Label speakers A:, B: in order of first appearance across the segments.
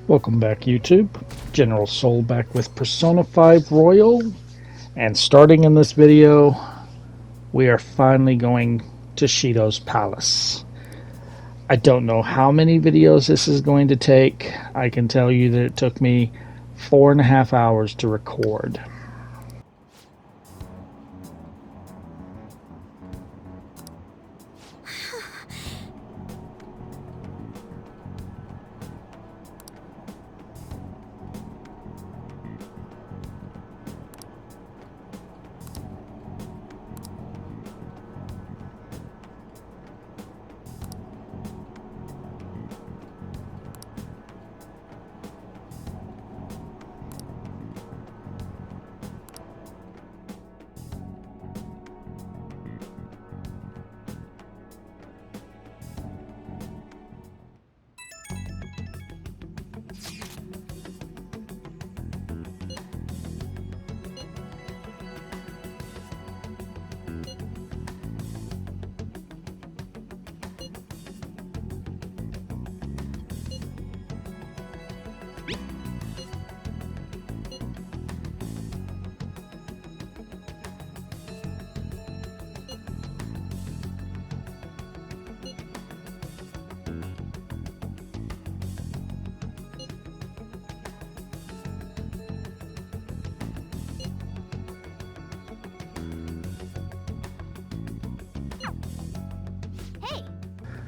A: Welcome back, YouTube. General Soul back with Persona 5 Royal. And starting in this video, we are finally going to Shido's Palace. I don't know how many videos this is going to take. I can tell you that it took me 4.5 hours to record.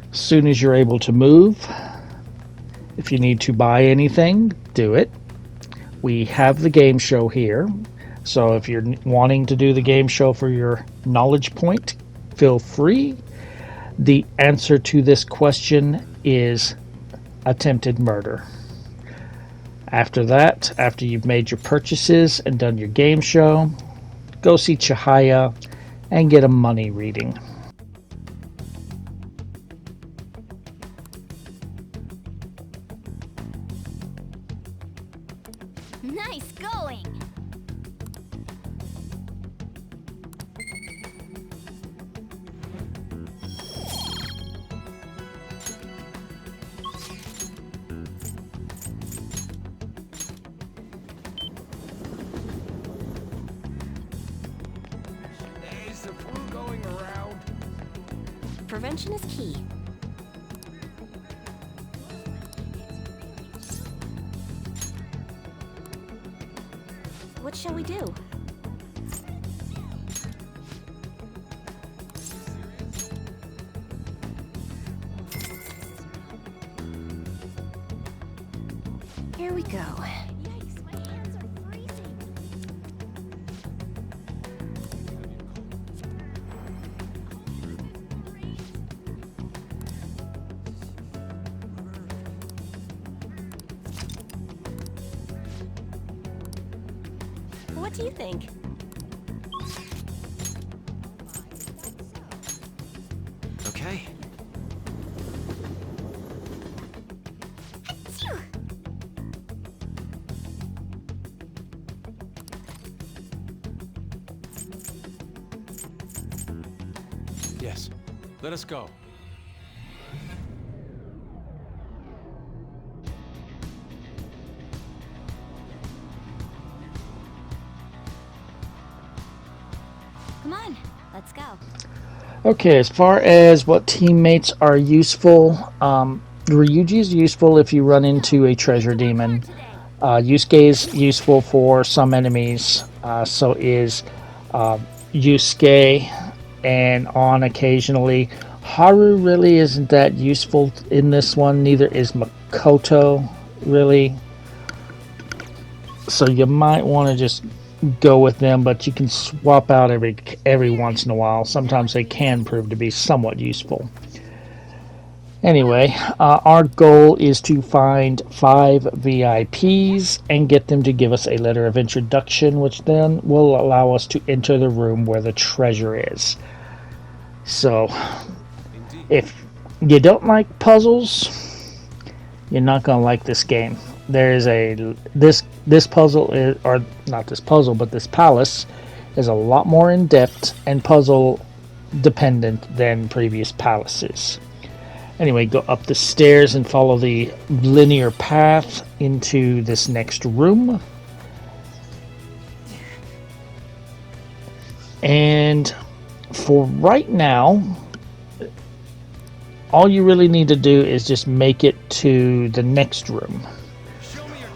A: As soon as you're able to move, if you need to buy anything, do it. We have the game show here, so if you're wanting to do the game show for your knowledge point, feel free. The answer to this question is attempted murder. After that, after you've made your purchases and done your game show, go see Chihaya and get a money reading.
B: Nice going!
C: Is the flu going around?
B: Prevention is key. What shall we do? Here we go. Yikes, my hands are freezing. What do you think?
C: Okay.
B: Achoo!
C: Yes. Let us go.
B: Come on, let's go.
A: Okay, as far as what teammates are useful, Ryuji is useful if you run into a treasure demon. Yusuke is useful for some enemies. So is Yusuke, and on occasionally. Haru really isn't that useful in this one. Neither is Makoto, really. So you might want to just go with them, but you can swap out every once in a while. Sometimes they can prove to be somewhat useful. Anyway, our goal is to find 5 VIPs and get them to give us a letter of introduction, which then will allow us to enter the room where the treasure is. So, if you don't like puzzles, you're not going to like this game. There is this puzzle is, or not this puzzle, but this palace is a lot more in depth and puzzle dependent than previous palaces. Anyway, go up the stairs and follow the linear path into this next room. And for right now, all you really need to do is just make it to the next room.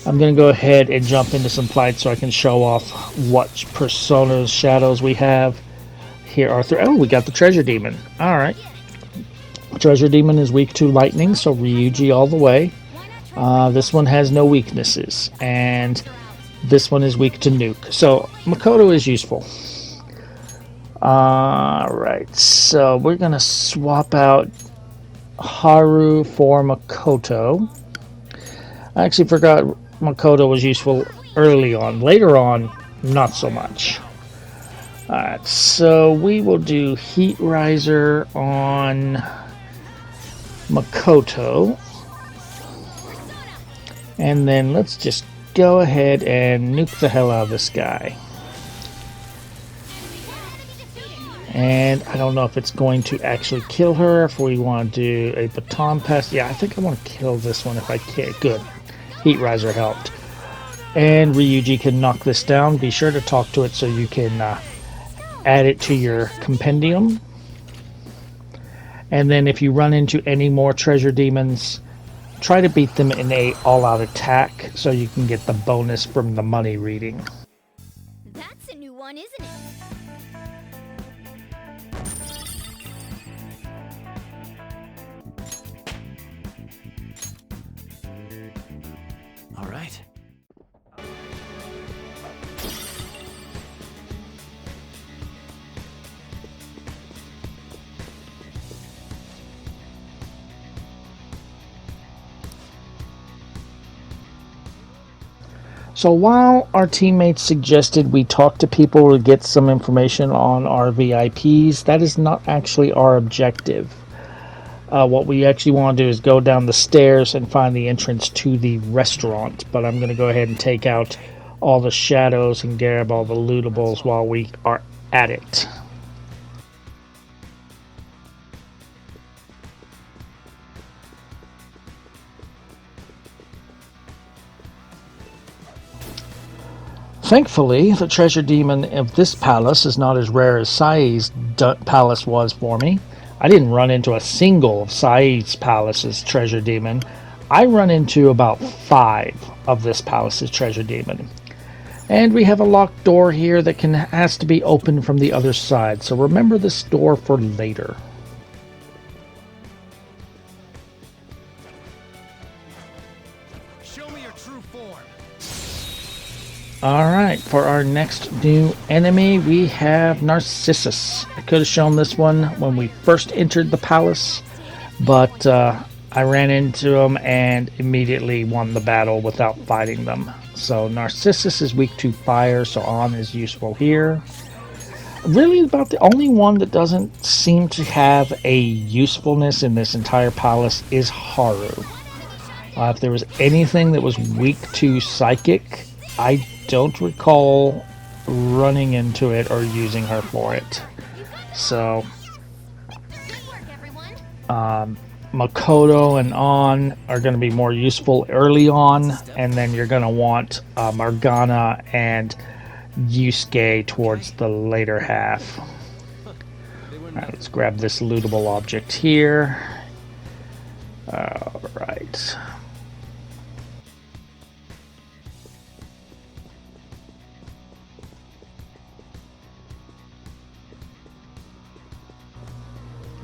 A: I'm going to go ahead and jump into some fights so I can show off what personas, shadows we have. Here are three. Oh, we got the Treasure Demon. Alright. Treasure Demon is weak to lightning, so Ryuji all the way. This one has no weaknesses. And this one is weak to nuke. So Makoto is useful. Alright, so we're going to swap out Haru for Makoto. I actually forgot Makoto was useful early on. Later on, not so much. Alright, so we will do Heat Riser on Makoto. And then let's just go ahead and nuke the hell out of this guy. And I don't know if it's going to actually kill her, if we want to do a baton pass. Yeah, I think I want to kill this one if I can. Good. Heat Riser helped. And Ryuji can knock this down. Be sure to talk to it so you can add it to your compendium. And then if you run into any more treasure demons, try to beat them in a all-out attack so you can get the bonus from the money reading.
B: That's a new one, isn't it?
C: All right.
A: So while our teammates suggested we talk to people to get some information on our VIPs, that is not actually our objective. What we actually want to do is go down the stairs and find the entrance to the restaurant. But I'm going to go ahead and take out all the shadows and grab all the lootables while we are at it. Thankfully, the treasure demon of this palace is not as rare as Sai's palace was for me. I didn't run into a single of Sai's palace's treasure demon. I run into about 5 of this palace's treasure demon. And we have a locked door here that has to be opened from the other side, so remember this door for later.
C: Show me your true form.
A: Alright, for our next new enemy, we have Narcissus. I could have shown this one when we first entered the palace, but I ran into him and immediately won the battle without fighting them. So Narcissus is weak to fire, so On is useful here. Really about the only one that doesn't seem to have a usefulness in this entire palace is Haru. If there was anything that was weak to Psychic, I don't recall running into it or using her for it. So Makoto and On are going to be more useful early on, and then you're going to want Morgana and Yusuke towards the later half. Alright, let's grab this lootable object here. Alright.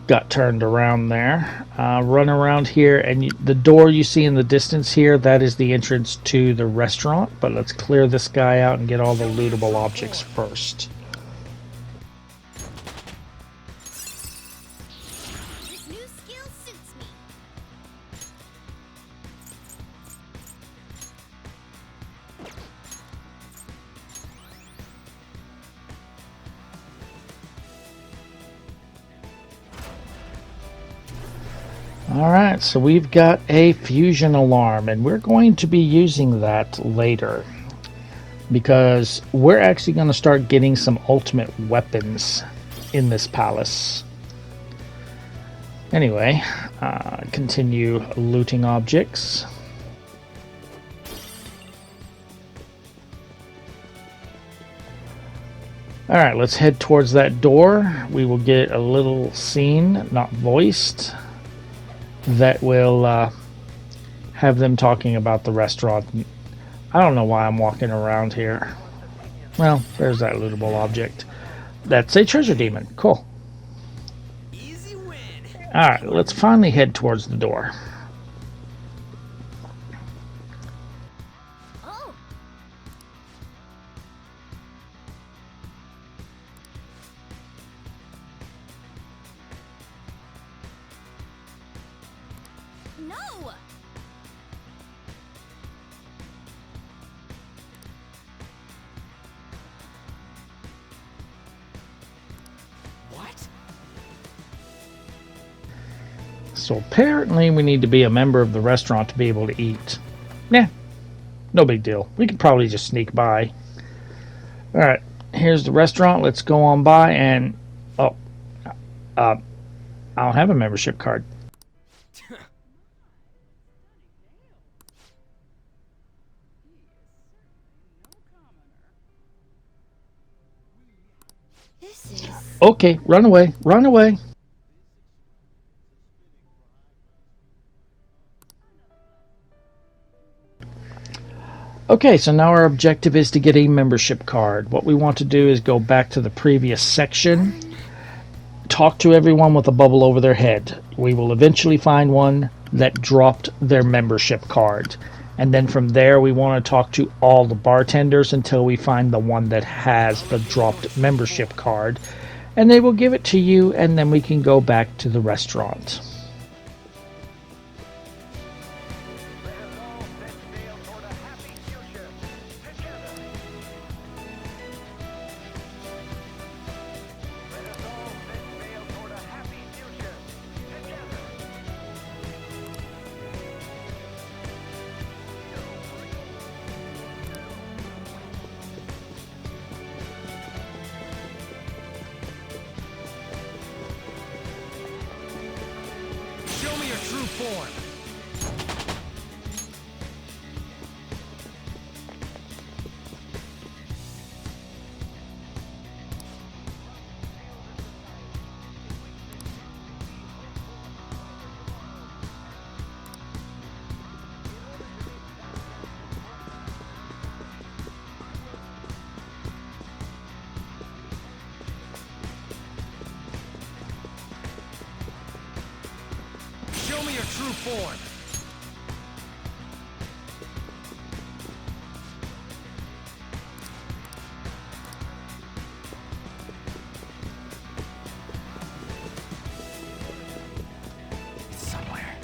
A: Got turned around there. Run around here, and the door you see in the distance here, that is the entrance to the restaurant. But let's clear this guy out and get all the lootable objects first.
B: This new skill suits me.
A: Alright, so we've got a fusion alarm, and we're going to be using that later. Because we're actually going to start getting some ultimate weapons in this palace. Anyway, continue looting objects. Alright, let's head towards that door. We will get a little scene, not voiced, that will have them talking about the restaurant. I don't know why I'm walking around here. Well, there's that lootable object. That's a treasure demon. Cool.
C: Easy win.
A: Alright, let's finally head towards the door.
B: Oh, no!
C: What?
A: So apparently we need to be a member of the restaurant to be able to eat. Yeah, no big deal. We could probably just sneak by. Alright, here's the restaurant. Let's go on by and... Oh, I don't have a membership card.
B: This is...
A: Okay, run away, run away. Okay, so now our objective is to get a membership card. What we want to do is go back to the previous section, talk to everyone with a bubble over their head. We will eventually find one that dropped their membership card. And then from there, we want to talk to all the bartenders until we find the one that has the dropped membership card. And they will give it to you, and then we can go back to the restaurant.
C: Show me your true form. Show me your true form. It's somewhere.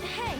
B: Hey!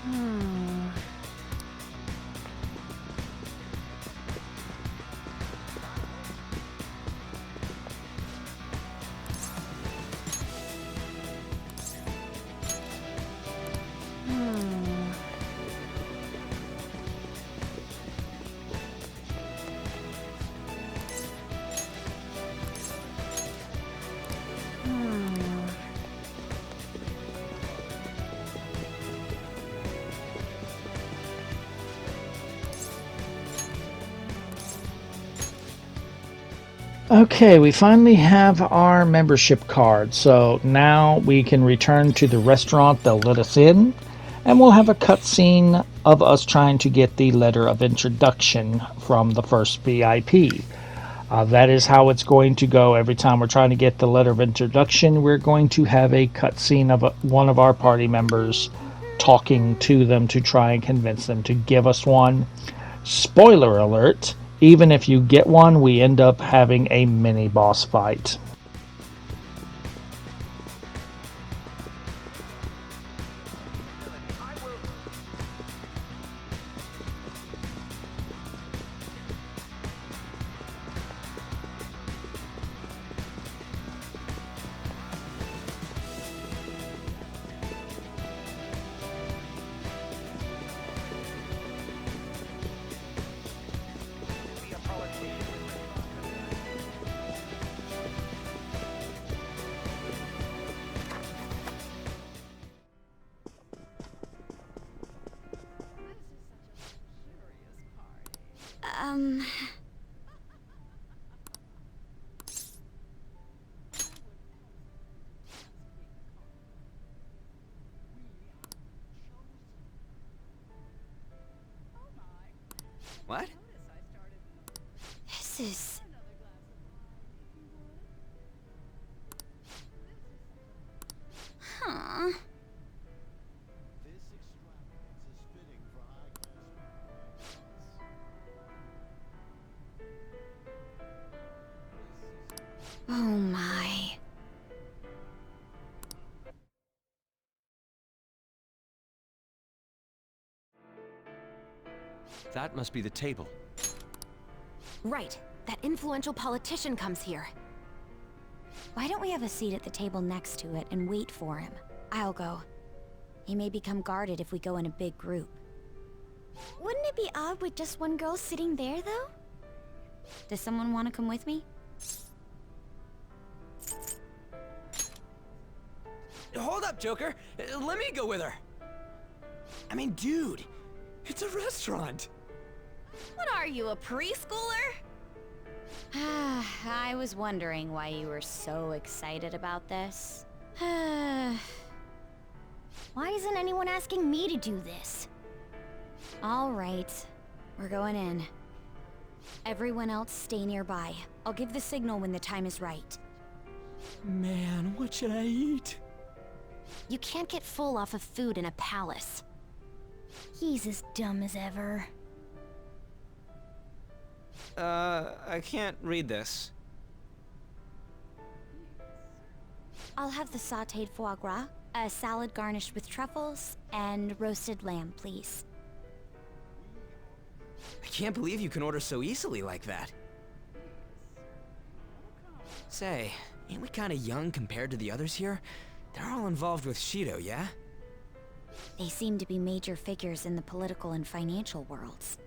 B: Hmm.
A: Okay, we finally have our membership card, so now we can return to the restaurant. They'll let us in, and we'll have a cutscene of us trying to get the letter of introduction from the first VIP. That is how it's going to go. Every time we're trying to get the letter of introduction, we're going to have a cutscene of one of our party members talking to them to try and convince them to give us one. Spoiler alert, even if you get one, we end up having a mini boss fight.
B: Um...
C: What?
B: This is... Huh. Oh my.
C: That must be the table.
B: Right. That influential politician comes here. Why don't we have a seat at the table next to it and wait for him? I'll go. He may become guarded if we go in a big group. Wouldn't it be odd with just one girl sitting there, though? Does someone want to come with me?
C: Hold up, Joker! Let me go with her! I mean, dude, it's a restaurant!
B: What are you, a preschooler? I was wondering why you were so excited about this. Why isn't anyone asking me to do this? All right, we're going in. Everyone else stay nearby. I'll give the signal when the time is right.
C: Man, what should I eat?
B: You can't get full off of food in a palace. He's as dumb as ever.
C: I can't read this.
B: I'll have the sautéed foie gras, a salad garnished with truffles, and roasted lamb, please.
C: I can't believe you can order so easily like that. Say, ain't we kinda young compared to the others here? They're all involved with Shido, yeah?
B: They seem to be major figures in the political and financial worlds.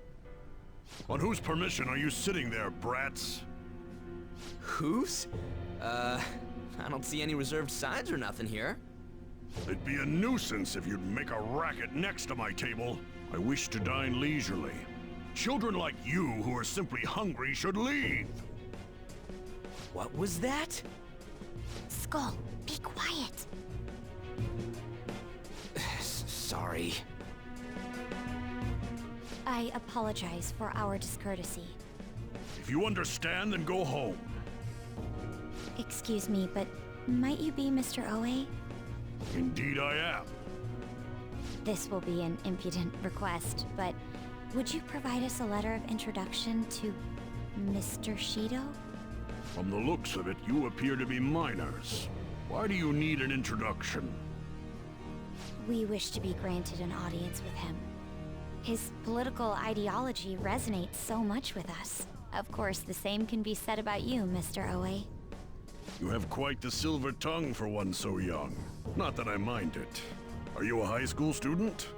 D: On whose permission are you sitting there, brats?
C: Whose? I don't see any reserved sides or nothing here.
D: It'd be a nuisance if you'd make a racket next to my table. I wish to dine leisurely. Children like you who are simply hungry should leave.
C: What was that?
B: Skull, be quiet.
C: Sorry.
B: I apologize for our discourtesy.
D: If you understand, then go home.
B: Excuse me, but might you be Mr. Oe?
D: Indeed I am.
B: This will be an impudent request, but would you provide us a letter of introduction to Mr. Shido?
D: From the looks of it, you appear to be minors. Why do you need an introduction?
B: We wish to be granted an audience with him. His political ideology resonates so much with us. Of course, the same can be said about you, Mr. Oe.
D: You have quite the silver tongue for one so young. Not that I mind it. Are you a high school student?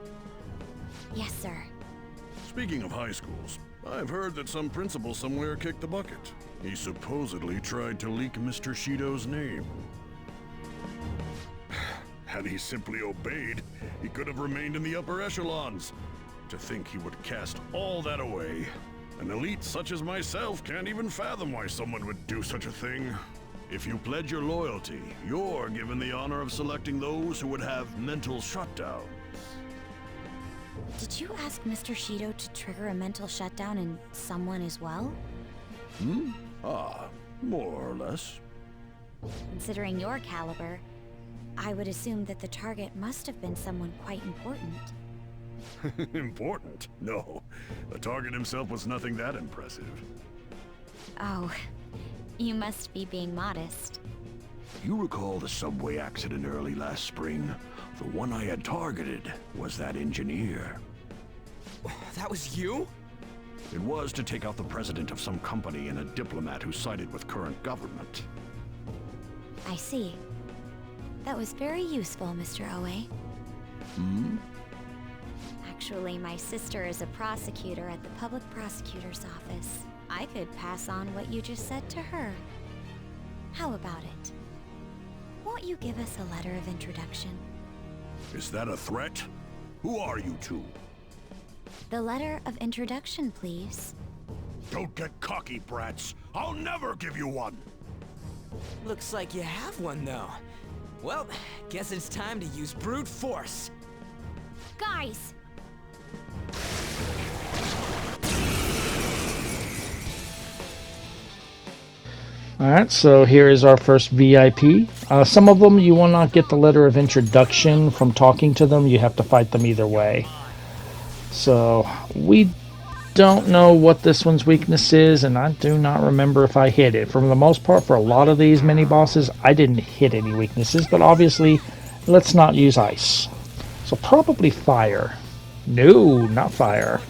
B: Yes, sir.
D: Speaking of high schools, I've heard that some principal somewhere kicked the bucket. He supposedly tried to leak Mr. Shido's name. Had he simply obeyed, he could have remained in the upper echelons. To think he would cast all that away. An elite such as myself can't even fathom why someone would do such a thing. If you pledge your loyalty, you're given the honor of selecting those who would have mental shutdown.
B: Did you ask Mr. Shido to trigger a mental shutdown in someone as well?
D: More or less.
B: Considering your caliber, I would assume that the target must have been someone quite important.
D: Important? No. The target himself was nothing that impressive.
B: Oh, you must be being modest.
D: You recall the subway accident early last spring? The one I had targeted was that engineer.
C: That was you?
D: It was to take out the president of some company and a diplomat who sided with current government.
B: I see. That was very useful, Mr. Oe. Actually, my sister is a prosecutor at the public prosecutor's office. I could pass on what you just said to her. How about it? Won't you give us a letter of introduction?
D: Is that a threat? Who are you two?
B: The letter of introduction, please.
D: Don't get cocky, brats. I'll never give you one.
C: Looks like you have one, though. Well, guess it's time to use brute force.
B: Guys!
A: Alright, so here is our first VIP. Some of them you will not get the letter of introduction from talking to them. You have to fight them either way. So, we don't know what this one's weakness is, and I do not remember if I hit it. For the most part, for a lot of these mini-bosses, I didn't hit any weaknesses, but obviously, let's not use ice. So probably fire. No, not fire.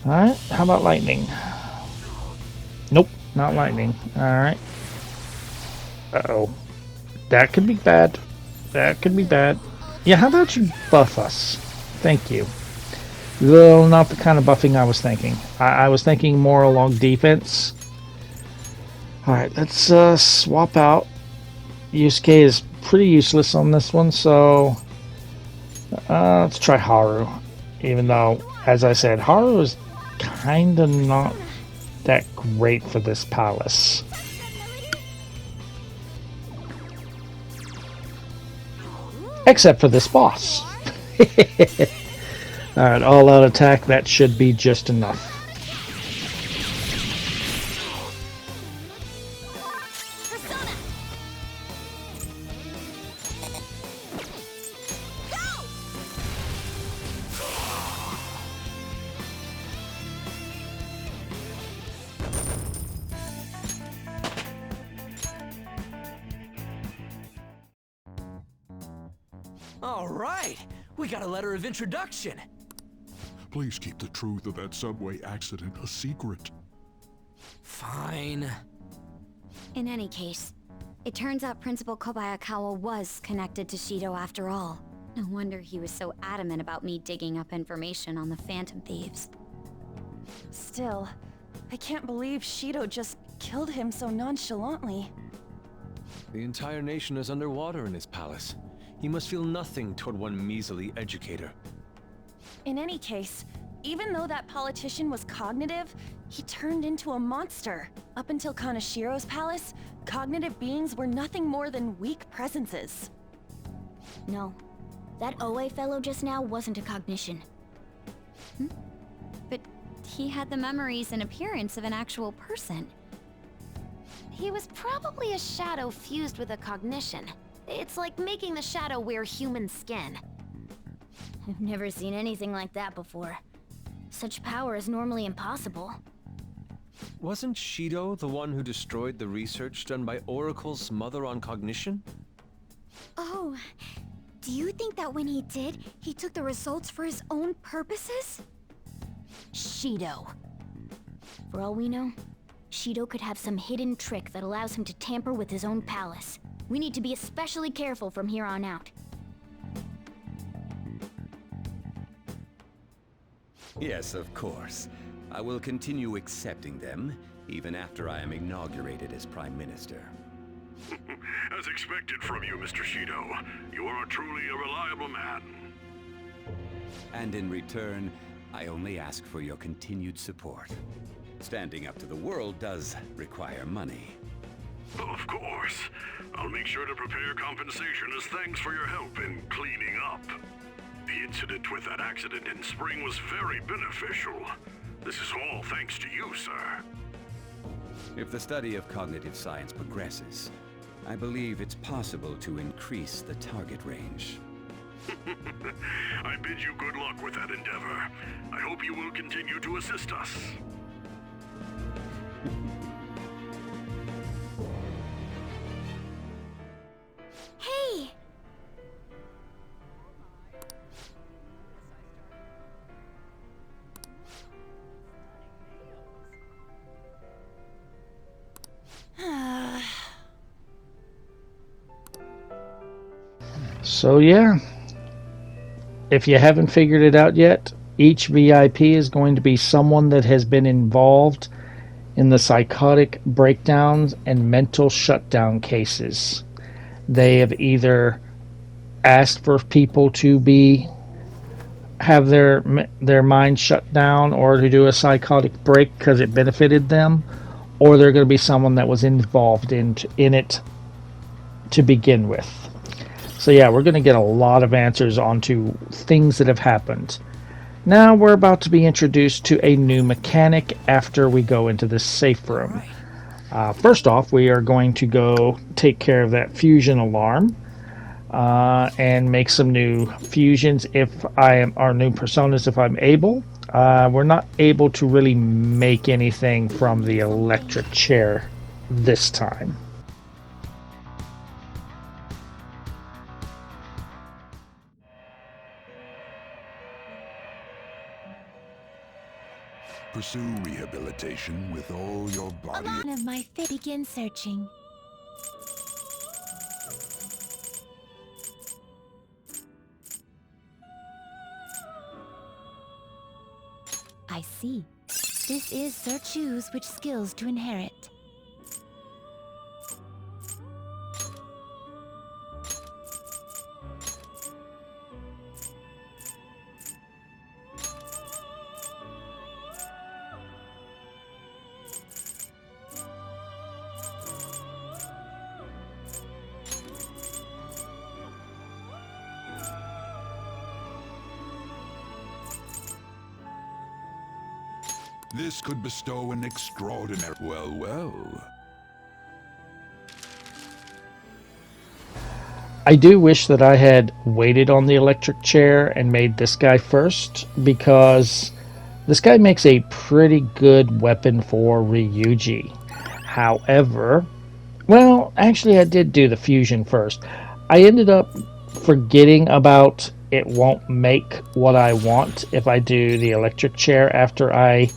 A: Alright, how about lightning? Nope, not lightning. Alright. Uh-oh. That could be bad. That could be bad. Yeah, how about you buff us? Thank you. Well, not the kind of buffing I was thinking. I was thinking more along defense. Alright, let's swap out. Yusuke is pretty useless on this one, so let's try Haru. Even though, as I said, Haru is kind of not that great for this palace. Except for this boss. Alright, all-out attack, that should be just enough.
C: All right, we got a letter of introduction.
E: Please keep the truth of that subway accident a secret.
C: Fine.
B: In any case, it turns out Principal Kobayakawa was connected to Shido after all. No wonder he was so adamant about me digging up information on the Phantom Thieves.
F: Still, I can't believe Shido just killed him so nonchalantly.
G: The entire nation is underwater in his palace. He must feel nothing toward one measly educator.
F: In any case, even though that politician was cognitive, he turned into a monster. Up until Kanashiro's palace, cognitive beings were nothing more than weak presences.
B: No, that Oe fellow just now wasn't a cognition. But he had the memories and appearance of an actual person. He was probably a shadow fused with a cognition. It's like making the shadow wear human skin. I've never seen anything like that before. Such power is normally impossible.
G: Wasn't Shido the one who destroyed the research done by Oracle's mother on cognition?
B: Oh, do you think that when he did, he took the results for his own purposes? Shido. For all we know, Shido could have some hidden trick that allows him to tamper with his own palace. We need to be especially careful from here on out.
H: Yes, of course. I will continue accepting them, even after I am inaugurated as Prime Minister.
D: As expected from you, Mr. Shido. You are truly a reliable man.
H: And in return, I only ask for your continued support. Standing up to the world does require money.
D: Of course. I'll make sure to prepare compensation as thanks for your help in cleaning up. The incident with that accident in spring was very beneficial. This is all thanks to you, sir.
H: If the study of cognitive science progresses, I believe it's possible to increase the target range.
D: I bid you good luck with that endeavor. I hope you will continue to assist us.
B: Hey!
A: So yeah, if you haven't figured it out yet, each VIP is going to be someone that has been involved in the psychotic breakdowns and mental shutdown cases. They have either asked for people to have their mind shut down or to do a psychotic break because it benefited them, or they're going to be someone that was involved in it to begin with. So yeah, we're going to get a lot of answers onto things that have happened. Now we're about to be introduced to a new mechanic after we go into this safe room. First off, we are going to go take care of that fusion alarm and make some new fusions our new personas if I'm able. We're not able to really make anything from the electric chair this time.
E: Pursue rehabilitation with all your body.
B: One of my begin searching. I see. This is Sir choose which skills to inherit.
E: This could bestow an extraordinary... Well.
A: I do wish that I had waited on the electric chair and made this guy first, because this guy makes a pretty good weapon for Ryuji. However, well, actually I did do the fusion first. I ended up forgetting about it won't make what I want if I do the electric chair after I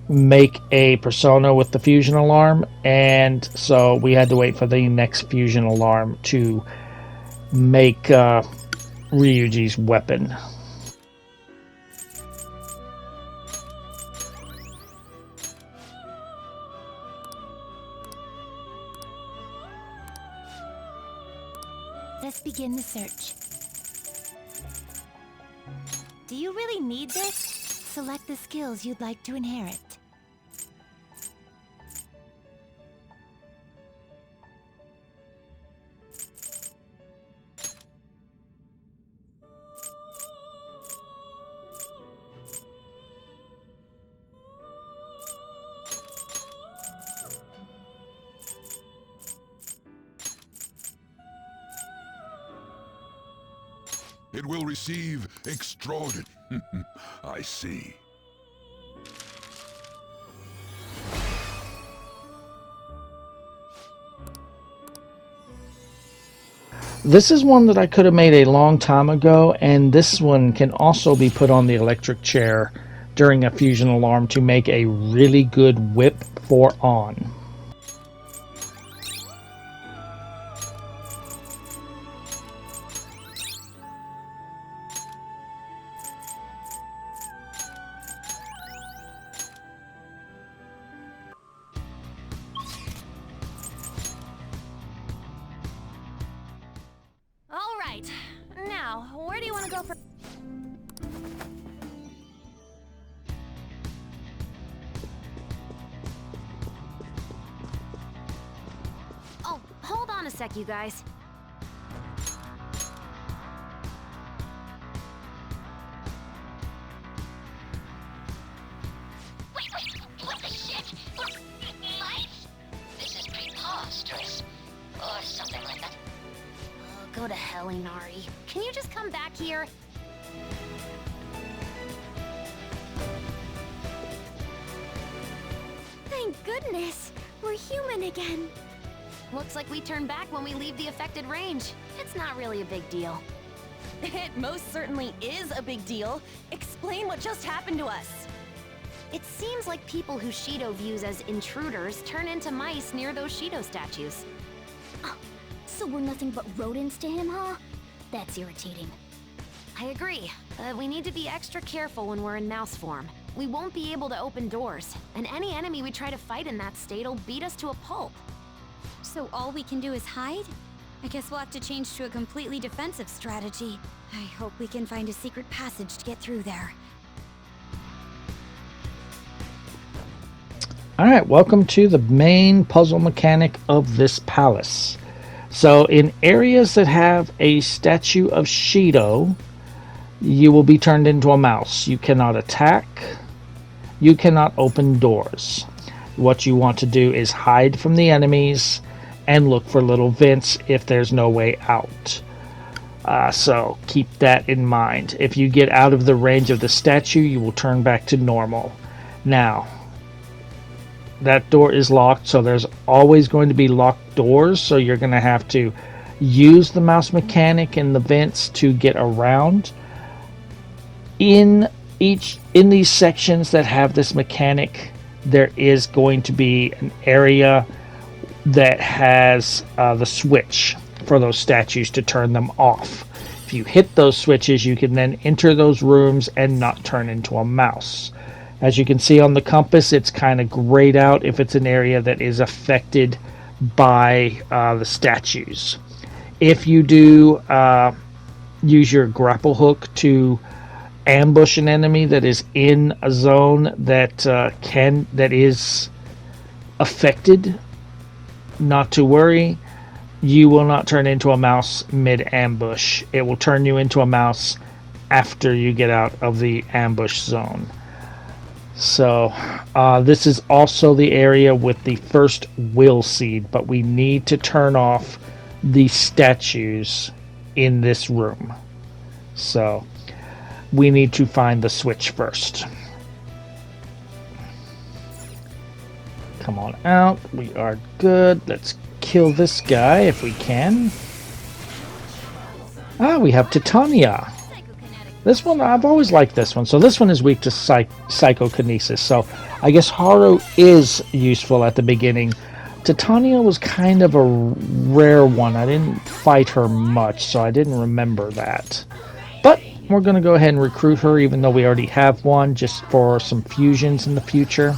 A: make a persona with the fusion alarm, and so we had to wait for the next fusion alarm to make Ryuji's weapon.
B: Let's begin the search. Do you really need this? Select the skills you'd like to inherit.
E: It will receive extraordinary... I see.
A: This is one that I could have made a long time ago, and this one can also be put on the electric chair during a fusion alarm to make a really good whip for on.
B: on a sec, you guys.
I: What the shit? Life? This is preposterous. Or something like that.
B: Oh, go to hell, Inari. Can you just come back here? Thank goodness! We're human again. Looks like we turn back when we leave the affected range. It's not really a big deal.
F: It most certainly is a big deal. Explain what just happened to us.
B: It seems like people who Shido views as intruders turn into mice near those Shido statues. Oh, so we're nothing but rodents to him, huh? That's irritating. I agree, but we need to be extra careful when we're in mouse form. We won't be able to open doors, and any enemy we try to fight in that state will beat us to a pulp.
J: So all we can do is hide? I guess we'll have to change to a completely defensive strategy. I hope we can find a secret passage to get through there.
A: Alright, welcome to the main puzzle mechanic of this palace. So in areas that have a statue of Shido, you will be turned into a mouse. You cannot attack. You cannot open doors. What you want to do is hide from the enemies and look for little vents if there's no way out. So keep that in mind. If you get out of the range of the statue, you will turn back to normal. Now, that door is locked, so there's always going to be locked doors, so you're going to have to use the mouse mechanic and the vents to get around. In these sections that have this mechanic, there is going to be an area that has the switch for those statues to turn them off. If you hit those switches, you can then enter those rooms and not turn into a mouse. As you can see on the compass, it's kind of grayed out if it's an area that is affected by the statues. If you do use your grapple hook to ambush an enemy that is in a zone that is affected, not to worry, you will not turn into a mouse mid-ambush. It will turn you into a mouse after you get out of the ambush zone. So this is also the area with the first will seed, but we need to turn off the statues in this room. So we need to find the switch first. Come on out. We are good. Let's kill this guy if we can. Ah, we have Titania. This one, I've always liked this one. So this one is weak to psychokinesis. So I guess Haru is useful at the beginning. Titania was kind of a rare one. I didn't fight her much, so I didn't remember that. But we're going to go ahead and recruit her, even though we already have one, just for some fusions in the future.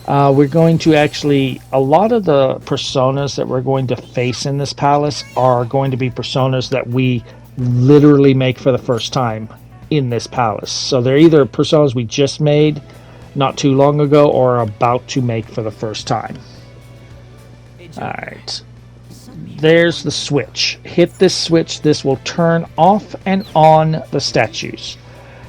A: We're going to actually, a lot of the personas that we're going to face in this palace are going to be personas that we literally make for the first time in this palace. So they're either personas we just made not too long ago or are about to make for the first time. Alright. There's the switch. Hit this switch. This will turn off and on the statues.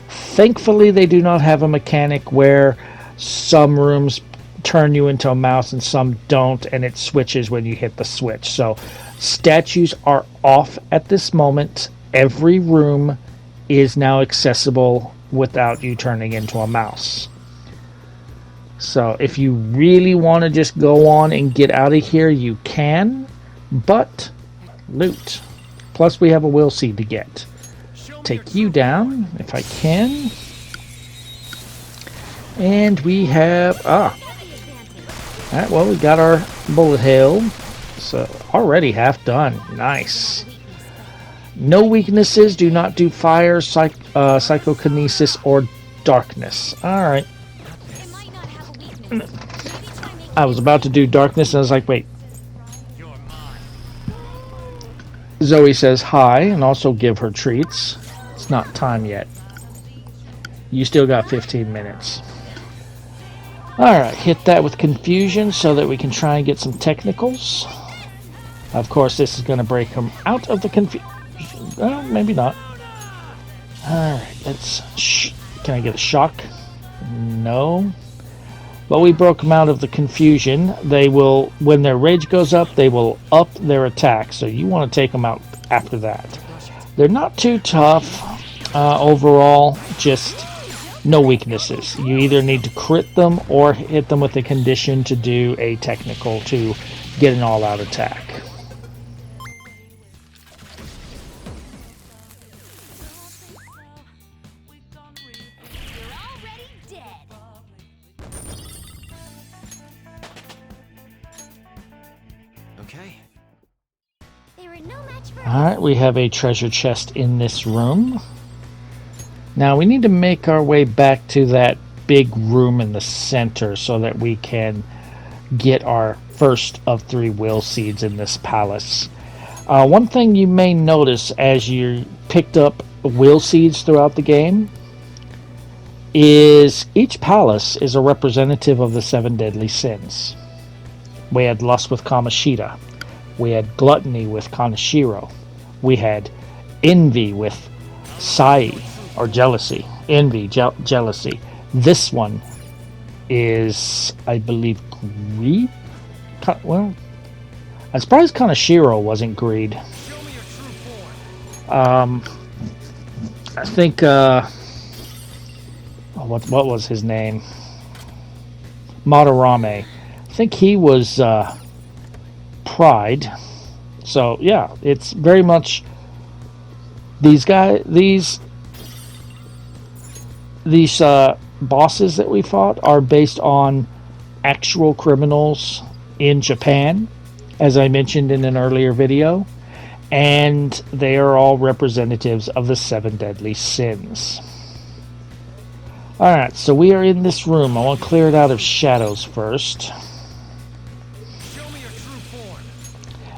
A: Thankfully, they do not have a mechanic where some rooms turn you into a mouse and some don't, and it switches when you hit the switch. So statues are off at this moment. Every room is now accessible without you turning into a mouse. So if you really want to just go on and get out of here, you can, but loot. Plus we have a will seed to get. Take you down if I can. And we have alright, well, we got our bullet hail. So already half done. Nice. No weaknesses. Do not do fire, psychokinesis, or darkness. Alright. I was about to do darkness and I was like, wait. Zoe says hi and also give her treats. It's not time yet. You still got 15 minutes. Alright, hit that with confusion so that we can try and get some technicals. Of course, this is going to break him out of the confusion. Well, maybe not. Alright, let's... Can I get a shock? No. But we broke them out of the confusion. They will, when their rage goes up, they will up their attack. So you want to take them out after that. They're not too tough overall, just no weaknesses. You either need to crit them or hit them with a condition to do a technical to get an all-out attack.
C: Okay.
A: Alright, we have a treasure chest in this room. Now we need to make our way back to that big room in the center so that we can get our first of 3 will seeds in this palace. One thing you may notice as you picked up will seeds throughout the game is each palace is a representative of the 7 deadly sins. We had lust with Kamoshida. We had gluttony with Kaneshiro. We had envy with Sai, or jealousy. Envy, jealousy. This one is, I believe, greed? Well, I'm surprised Kaneshiro wasn't greed. I think, what was his name? Madarame. I think he was pride. So yeah, it's very much these bosses that we fought are based on actual criminals in Japan, as I mentioned in an earlier video, and they are all representatives of the 7 deadly sins. Alright, so we are in this room. I want to clear it out of shadows first.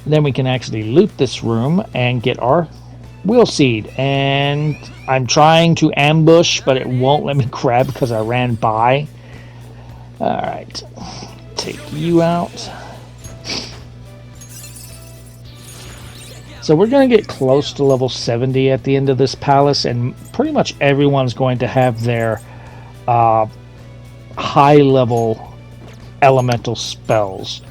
A: Then we can actually loot this room and get our will seed. And I'm trying to ambush, but it won't let me grab because I ran by. Alright. Take you out. So we're going to get close to level 70 at the end of this palace. And pretty much everyone's going to have their high level elemental spells.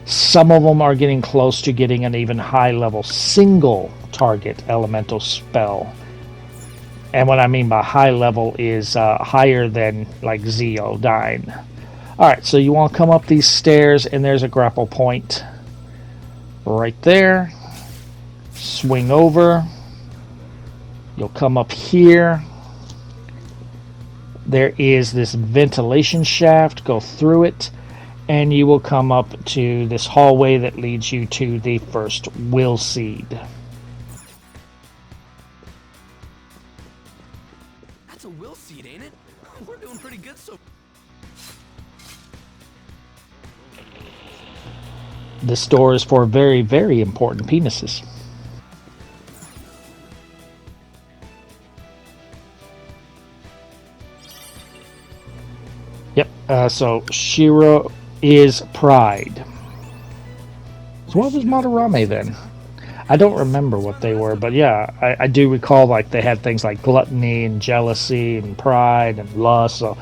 A: Some of them are getting close to getting an even high level single target elemental spell. And what I mean by high level is higher than like Zeodyne. Alright, so you want to come up these stairs and there's a grapple point right there. Swing over. You'll come up here. There is this ventilation shaft. Go through it. And you will come up to this hallway that leads you to the first will seed.
C: That's a will seed, ain't it? We're doing pretty good so.
A: This door is for very, very important penises. Yep, so Shiro is pride. So what was Madarame then? I don't remember what they were, but yeah, I do recall like they had things like gluttony and jealousy and pride and lust, so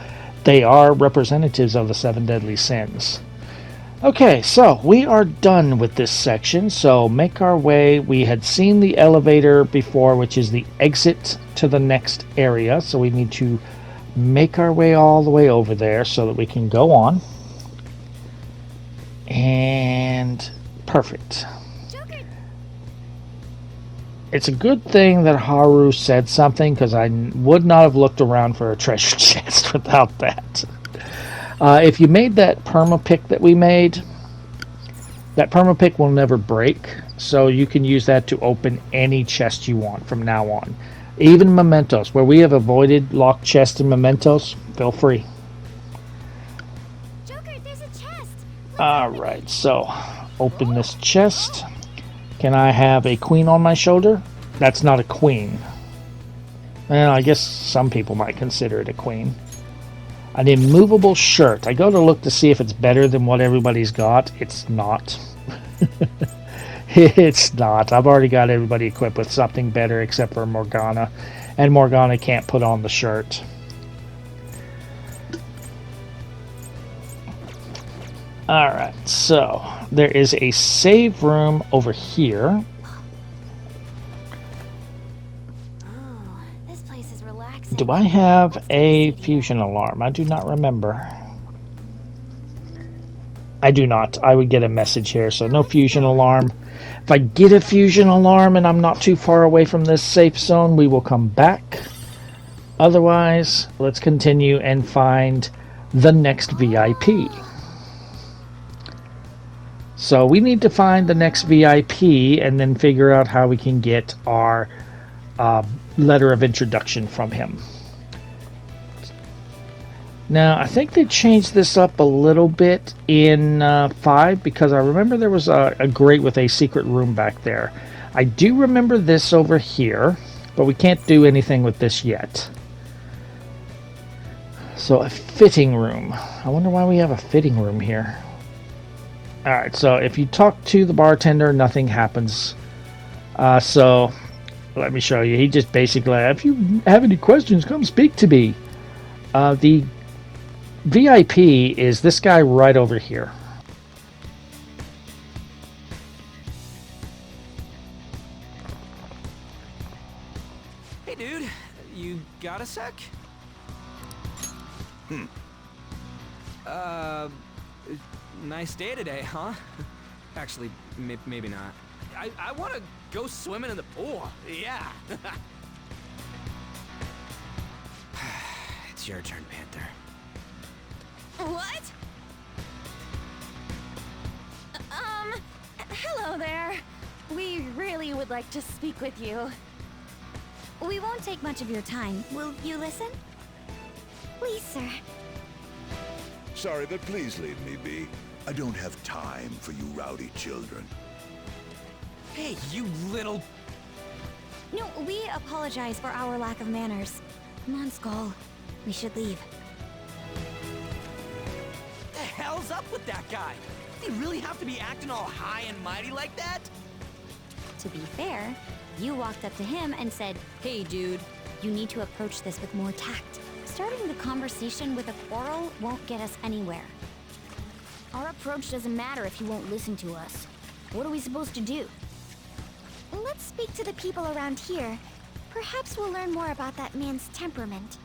A: they are representatives of the 7 deadly sins. Okay, so we are done with this section, so make our way. We had seen the elevator before, which is the exit to the next area, so we need to make our way all the way over there so that we can go on. And perfect. It's a good thing that Haru said something, because I would not have looked around for a treasure chest without that. If you made that perma-pick that we made, that perma-pick will never break, so you can use that to open any chest you want from now on. Even mementos, where we have avoided locked chests and mementos, feel free.
J: Joker, there's a chest.
A: Alright, so open this chest. Can I have a queen on my shoulder? That's not a queen. Well, I guess some people might consider it a queen. An immovable shirt. I go to look to see if it's better than what everybody's got. It's not. It's not. I've already got everybody equipped with something better except for Morgana. And Morgana can't put on the shirt. Alright, so there is a save room over here.
B: Oh, this place is relaxing.
A: Do I have a fusion alarm? I do not remember. I do not. I would get a message here, so no fusion alarm. If I get a fusion alarm and I'm not too far away from this safe zone, we will come back. Otherwise, let's continue and find the next VIP. So we need to find the next VIP and then figure out how we can get our letter of introduction from him. Now, I think they changed this up a little bit in 5 because I remember there was a grate with a secret room back there. I do remember this over here, but we can't do anything with this yet. So, a fitting room. I wonder why we have a fitting room here. Alright, so if you talk to the bartender, nothing happens. So, let me show you. He just basically, if you have any questions, come speak to me. The VIP is this guy right over here.
C: Hey, dude. You got a sec? Nice day today, huh? Actually, maybe not. I want to go swimming in the pool. Yeah. It's your turn, Panther.
F: What? Hello there. We really would like to speak with you.
J: We won't take much of your time. Will you listen? Please, sir.
K: Sorry, but please leave me be. I don't have time for you rowdy children.
C: Hey, you little...
J: No, we apologize for our lack of manners. Come on, Skull. We should leave.
C: The hell's up with that guy? Did he really have to be acting all high and mighty like that?
J: To be fair, you walked up to him and said, "Hey, dude, you need to approach this with more tact. Starting the conversation with a quarrel won't get us anywhere."
B: Our approach doesn't matter if you won't listen to us. What are we supposed to do?
J: Let's speak to the people around here. Perhaps we'll learn more about that man's temperament.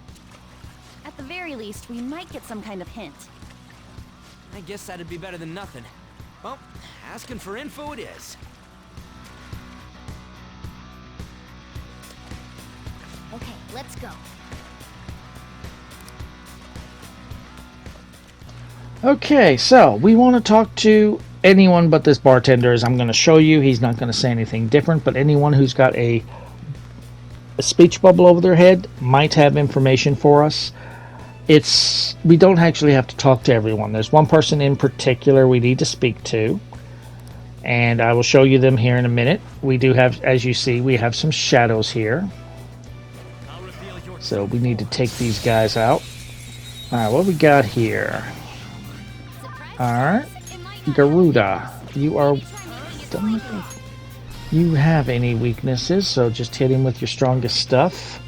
F: At the very least, we might get some kind of hint.
C: I guess that'd be better than nothing. Well, asking for info it is.
B: Okay, let's go.
A: Okay, so we want to talk to anyone but this bartender. As I'm going to show you, he's not going to say anything different, but anyone who's got a speech bubble over their head might have information for us. We don't actually have to talk to everyone. There's one person in particular we need to speak to, and I will show you them here in a minute. We do have, as you see, we have some shadows here. So we need to take these guys out. Alright, what we got here? Alright, Garuda, you are... Don't look like you have any weaknesses, so just hit him with your strongest stuff.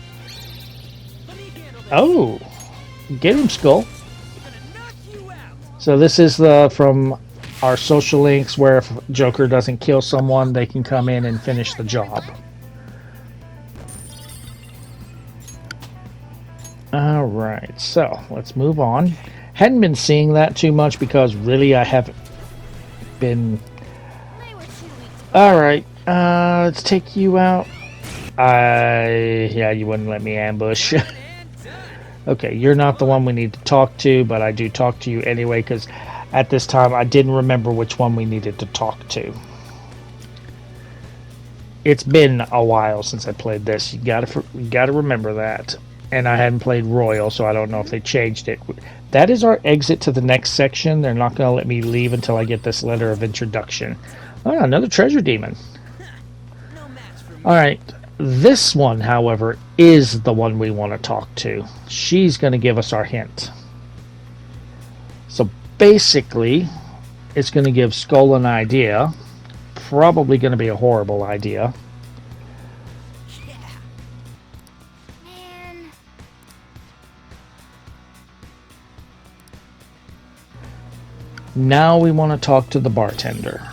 A: Oh! Get him, Skull. So this is from our social links where if Joker doesn't kill someone, they can come in and finish the job. Alright, so let's move on. Hadn't been seeing that too much because really I haven't been... Alright, let's take you out. Yeah, you wouldn't let me ambush. Okay, you're not the one we need to talk to, but I do talk to you anyway because at this time I didn't remember which one we needed to talk to. It's been a while since I played this. You gotta remember that. And I hadn't played Royal, so I don't know if they changed it. That is our exit to the next section. They're not going to let me leave until I get this letter of introduction. Oh, another treasure demon. Alright, this one, however, is the one we want to talk to. She's going to give us our hint. So basically, it's going to give Skull an idea, probably going to be a horrible idea.
B: Man.
A: Now we want to talk to the bartender.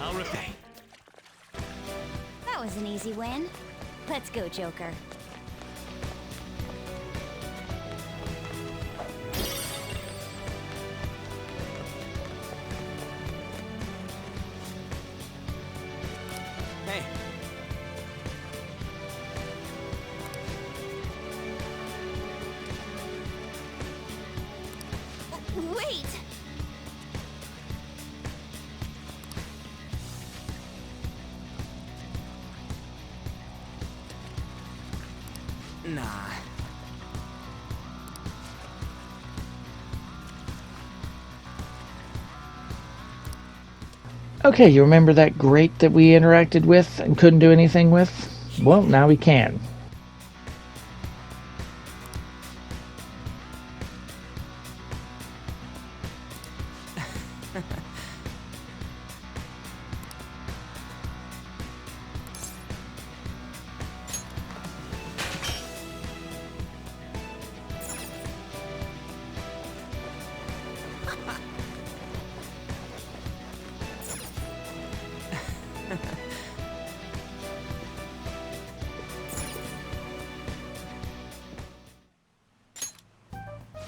C: I'll repay.
J: That was an easy win. Let's go, Joker.
C: Hey.
B: Wait!
C: Nah.
A: Okay, you remember that grate that we interacted with and couldn't do anything with? Well, now we can.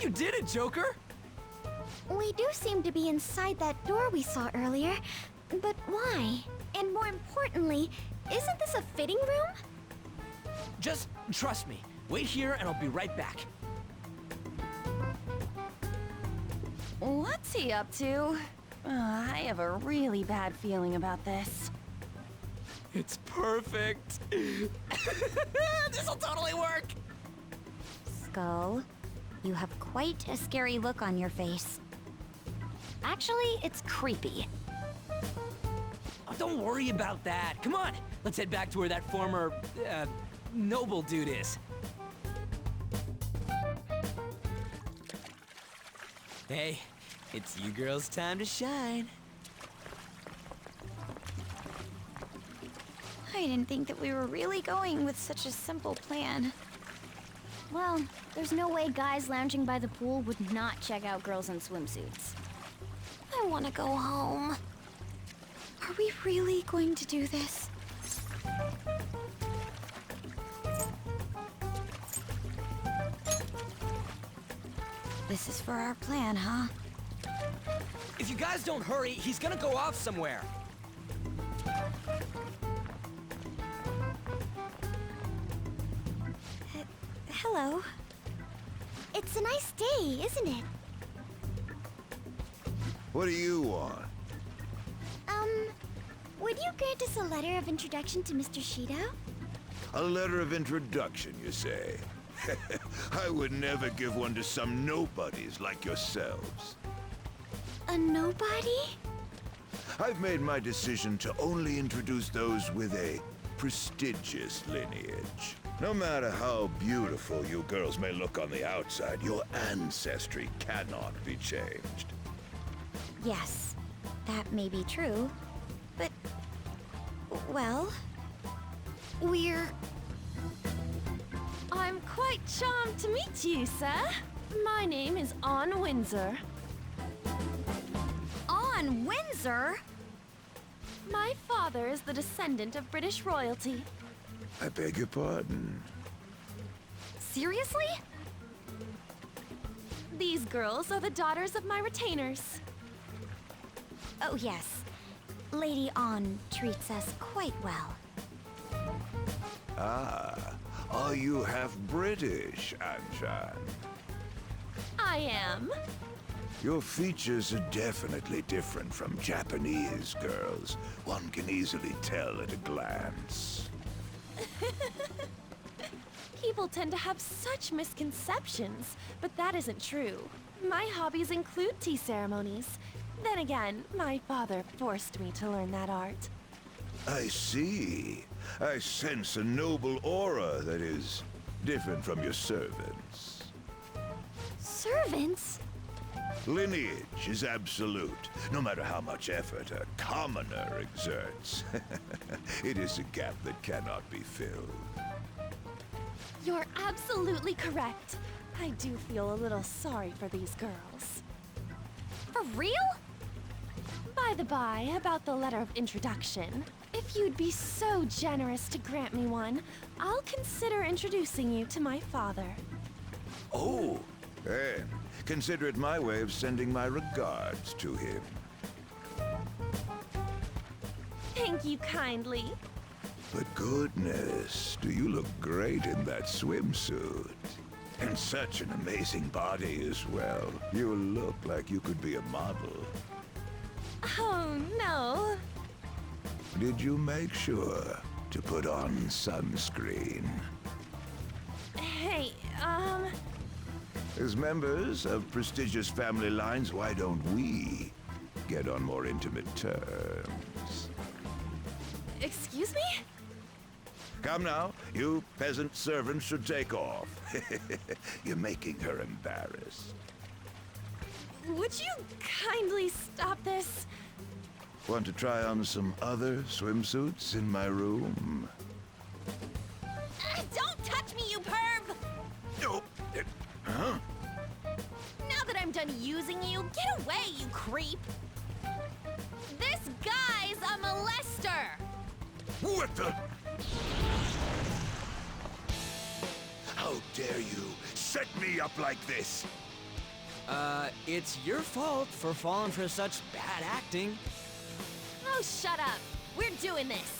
C: You did it, Joker!
B: We do seem to be inside that door we saw earlier, but why? And more importantly, isn't this a fitting room?
C: Just trust me. Wait here and I'll be right back.
F: What's he up to? I have a really bad feeling about this.
C: It's perfect. This'll totally work.
J: Skull, you have quite a scary look on your face. Actually, it's creepy.
C: Oh, don't worry about that. Come on, let's head back to where that former, noble dude is. Hey, it's you girls' time to shine.
B: I didn't think that we were really going with such a simple plan.
J: Well, there's no way guys lounging by the pool would not check out girls in swimsuits.
B: I want to go home. Are we really going to do this? This is for our plan, huh?
C: If you guys don't hurry, he's gonna go off somewhere.
B: Hello. It's a nice day, isn't it?
K: What do you want?
B: Would you grant us a letter of introduction to Mr. Shido?
K: A letter of introduction, you say? I would never give one to some nobodies like yourselves.
B: A nobody?
K: I've made my decision to only introduce those with a prestigious lineage. No matter how beautiful you girls may look on the outside, your ancestry cannot be changed.
J: Yes, that may be true, but...
B: Well...
F: I'm quite charmed to meet you, sir. My name is Anne Windsor.
J: On Windsor?
F: My father is the descendant of British royalty.
K: I beg your pardon.
J: Seriously?
F: These girls are the daughters of my retainers.
J: Oh yes, Lady Anne treats us quite well.
K: Ah, are you half British, Anshan?
F: I am.
K: Your features are definitely different from Japanese girls. One can easily tell at a glance.
F: People tend to have such misconceptions, but that isn't true. My hobbies include tea ceremonies. Then again, my father forced me to learn that art.
K: I see. I sense a noble aura that is different from your servants.
B: Servants?
K: Lineage is absolute, no matter how much effort a commoner exerts. It is a gap that cannot be filled.
F: You're absolutely correct. I do feel a little sorry for these girls.
B: For real?
F: By the by, about the letter of introduction, if you'd be so generous to grant me one, I'll consider introducing you to my father.
K: Oh, then consider it my way of sending my regards to him.
F: Thank you kindly.
K: But goodness, do you look great in that swimsuit. And such an amazing body as well. You look like you could be a model.
F: Oh, no.
K: Did you make sure to put on sunscreen?
F: Hey,
K: As members of prestigious family lines, why don't we get on more intimate terms?
F: Excuse me?
K: Come now, you peasant servants should take off. You're making her embarrassed.
F: Would you kindly stop this?
K: Want to try on some other swimsuits in my room?
F: Don't touch me, you perv!
K: No. Huh?
F: Now that I'm done using you, get away, you creep! This guy's a molester!
K: What the? How dare you set me up like this?
C: It's your fault for falling for such bad acting.
F: Oh, shut up! We're doing this!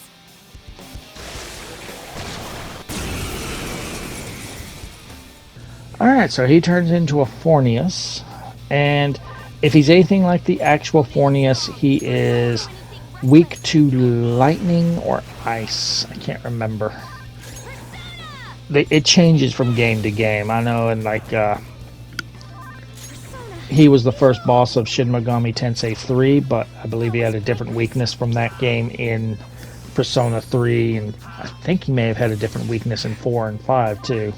A: Alright, so he turns into a Fornius, and if he's anything like the actual Fornius, he is weak to lightning or ice. I can't remember. It changes from game to game. I know, and like, he was the first boss of Shin Megami Tensei 3, but I believe he had a different weakness from that game in Persona 3, and I think he may have had a different weakness in 4 and 5 too.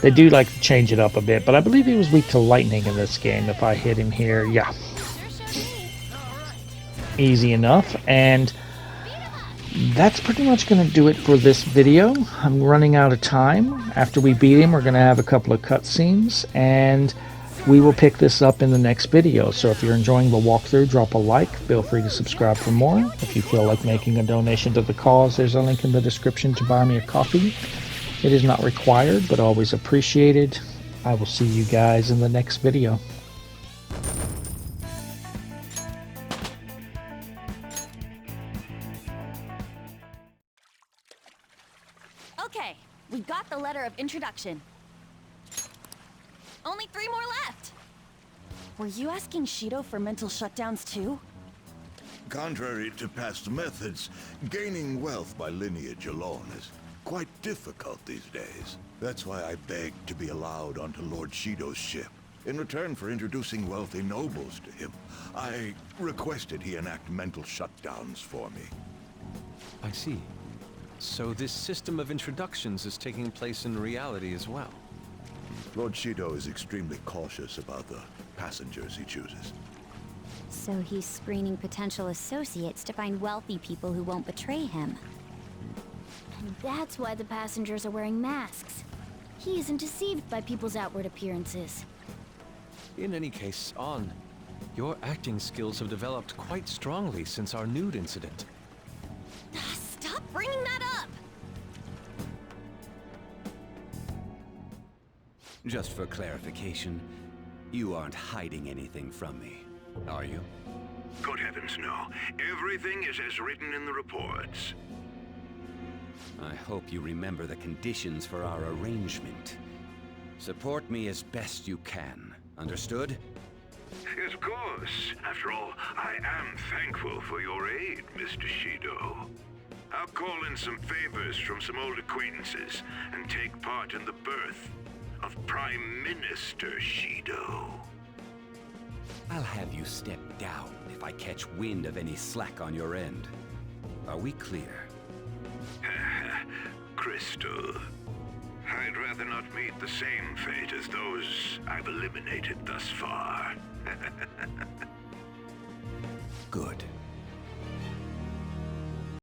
A: They do like to change it up a bit, but I believe he was weak to lightning in this game. If I hit him here, yeah. Easy enough, and that's pretty much going to do it for this video. I'm running out of time. After we beat him, we're going to have a couple of cutscenes, and we will pick this up in the next video. So if you're enjoying the walkthrough, drop a like. Feel free to subscribe for more. If you feel like making a donation to the cause, there's a link in the description to buy me a coffee. It is not required, but always appreciated. I will see you guys in the next video.
F: Okay, we got the letter of introduction. Only 3 more left! Were you asking Shido for mental shutdowns too?
K: Contrary to past methods, gaining wealth by lineage alone is quite difficult these days. That's why I begged to be allowed onto Lord Shido's ship. In return for introducing wealthy nobles to him, I requested he enact mental shutdowns for me.
G: I see. So this system of introductions is taking place in reality as well.
K: Lord Shido is extremely cautious about the passengers he chooses.
J: So he's screening potential associates to find wealthy people who won't betray him.
B: And that's why the passengers are wearing masks. He isn't deceived by people's outward appearances.
G: In any case, On, your acting skills have developed quite strongly since our nude incident.
F: Stop bringing that up!
H: Just for clarification, you aren't hiding anything from me, are you?
D: Good heavens, no. Everything is as written in the reports.
H: I hope you remember the conditions for our arrangement. Support me as best you can. Understood?
D: Yes, of course. After all, I am thankful for your aid, Mr. Shido. I'll call in some favors from some old acquaintances and take part in the birth of Prime Minister Shido.
H: I'll have you step down if I catch wind of any slack on your end. Are we clear?
D: Crystal.
K: I'd rather not meet the same fate as those I've eliminated thus far.
G: Good.